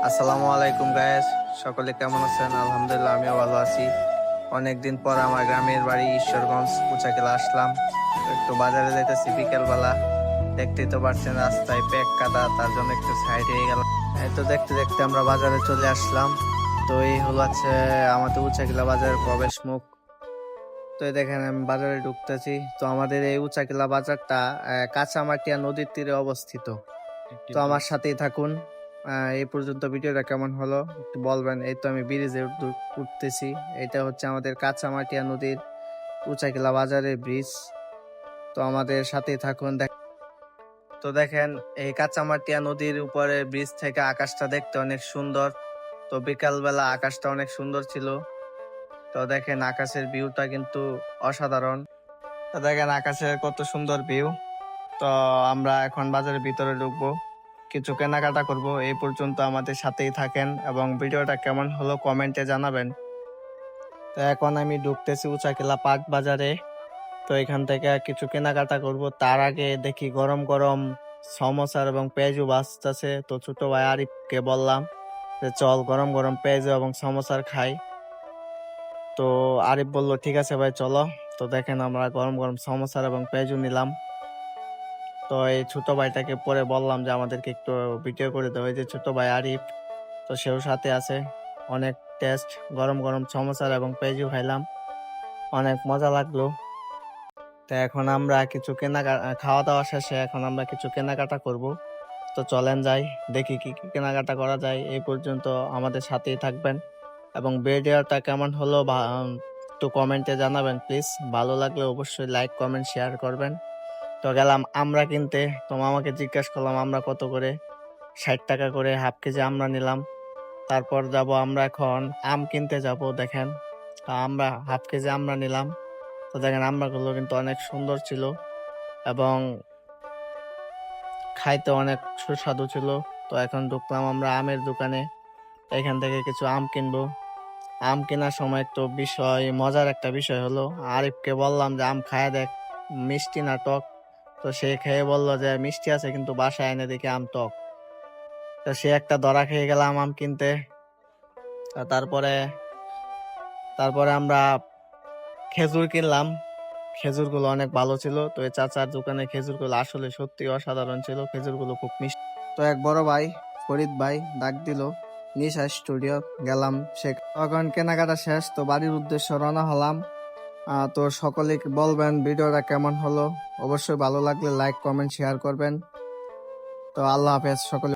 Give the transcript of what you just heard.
আসসালামু আলাইকুম গায়েস, সকলে কেমন আছেন? আলহামদুলিল্লাহ, আমিও ভালো আছি। অনেকদিন পর আমার গ্রামের বাড়ি ঈশ্বরগঞ্জ উচাকেলা আসলাম। একটু বাজারে যাইতেছি বিকেলবেলা। দেখতেই তো পারছেন রাস্তায় প্যাক কাদা, তার জন্য একটু সাইড হয়ে গেলাম। এই তো দেখতে দেখতে আমরা বাজারে চলে আসলাম। তো এই হলো আমাদের উচাকেলা বাজারের প্রবেশ মুখ। তো এই দেখেন আমি বাজারে ঢুকতেছি। তো আমাদের এই উচাকেলা বাজারটা কাঁচামাটিয়া নদীর তীরে অবস্থিত। তো আমার সাথেই থাকুন। এই পর্যন্ত ভিডিওটা কেমন হলো একটু বলবেন। এই তো আমি ব্রিজে উঠতেছি। এটা হচ্ছে আমাদের কাঁচামাটিয়া নদীর উচাকিলা বাজারের ব্রিজ। তো আমাদের সাথেই থাকুন। তো দেখেন এই কাঁচামাটিয়া নদীর উপরে ব্রিজ থেকে আকাশটা দেখতে অনেক সুন্দর। তো বিকাল বেলা আকাশটা অনেক সুন্দর ছিল। তো দেখেন আকাশের ভিউটা কিন্তু অসাধারণ। তো দেখেন আকাশের কত সুন্দর ভিউ। তো আমরা এখন বাজারের ভিতরে ঢুকবো, কিছু কেনাকাটা করব। এই পর্যন্ত আমাদের সাথেই থাকেন এবং ভিডিওটা কেমন হলো কমেন্টে জানাবেন। তো এখন আমি ঢুকতেছি উচাকেলা পাট বাজারে। তো এখান থেকে কিছু কেনাকাটা করব। তার আগে দেখি গরম গরম সমোসার এবং পেঁয়াজু বাজতেছে। তো ছোট ভাই আরিফকে বললাম যে চল গরম গরম পেঁয়াজু এবং সমোসার খাই। তো আরিফ বলল ঠিক আছে ভাই চলো। তো দেখেন আমরা গরম গরম সমোসার এবং পেঁয়াজু নিলাম। তো এই ছোট ভাইটাকে পরে বললাম যে আমাদেরকে একটু ভিডিও করে দেবো, এই যে ছোট ভাই আরিফ। তো সেও সাথে আছে। অনেক টেস্ট, গরম গরম সমোসা এবং পেঁয়াজু খাইলাম, অনেক মজা লাগলো। তো এখন আমরা কিছু খাওয়া দাওয়া শেষে এখন আমরা কিছু কেনাকাটা করব। তো চলেন যাই, দেখি কি কি কেনাকাটা করা যায়। এই পর্যন্ত আমাদের সাথেই থাকবেন এবং ভিডিওটা কেমন হলো একটু কমেন্টে জানাবেন প্লিজ। ভালো লাগলে অবশ্যই লাইক কমেন্ট শেয়ার করবেন। তো গেলাম আমরা কিনতে। তো মামাকে জিজ্ঞাসা করলাম আমরা কত করে। 60 টাকা করে হাফ কেজি আমরা নিলাম। তারপর যাব আমরা এখন আম কিনতে যাব। দেখেন আমরা হাফ কেজি আমরা নিলাম। তো দেখেন আমরাগুলো কিন্তু অনেক সুন্দর ছিল এবং খাইতে অনেক সুস্বাদু ছিল। তো এখন ঢুকলাম আমরা আমের দোকানে। এখান থেকে কিছু আম কিনবো। আম কেনার সময় একটু মজার একটা বিষয় হলো, আরিফকে বললাম যে আম খায় দেখ মিষ্টি না টক। তো সে খেয়ে বললো যে মিষ্টি আছে, কিন্তু বাসায় এনে দেখি আম টক। তো সে একটা ধরা খেয়ে গেলাম আম কিনতে। তারপরে তারপরে আমরা খেজুর কিনলাম। খেজুরগুলো অনেক ভালো ছিল। তো এই চাচার দোকানে খেজুরগুলো আসলে সত্যি অসাধারণ ছিল, খেজুরগুলো খুব মিষ্টি। তো এক বড় ভাই ফরিদ ভাই ডাক দিল নিশা স্টুডিও, গেলাম সে তখন কেনাকাটা শেষ। তো বাড়ির উদ্দেশ্যে রওনা হলাম। তো সকলে বলবেন ভিডিওটা কেমন হলো, অবশ্যই ভালো লাগলে লাইক কমেন্ট শেয়ার করবেন। তো আল্লাহ হাফেজ সকলে।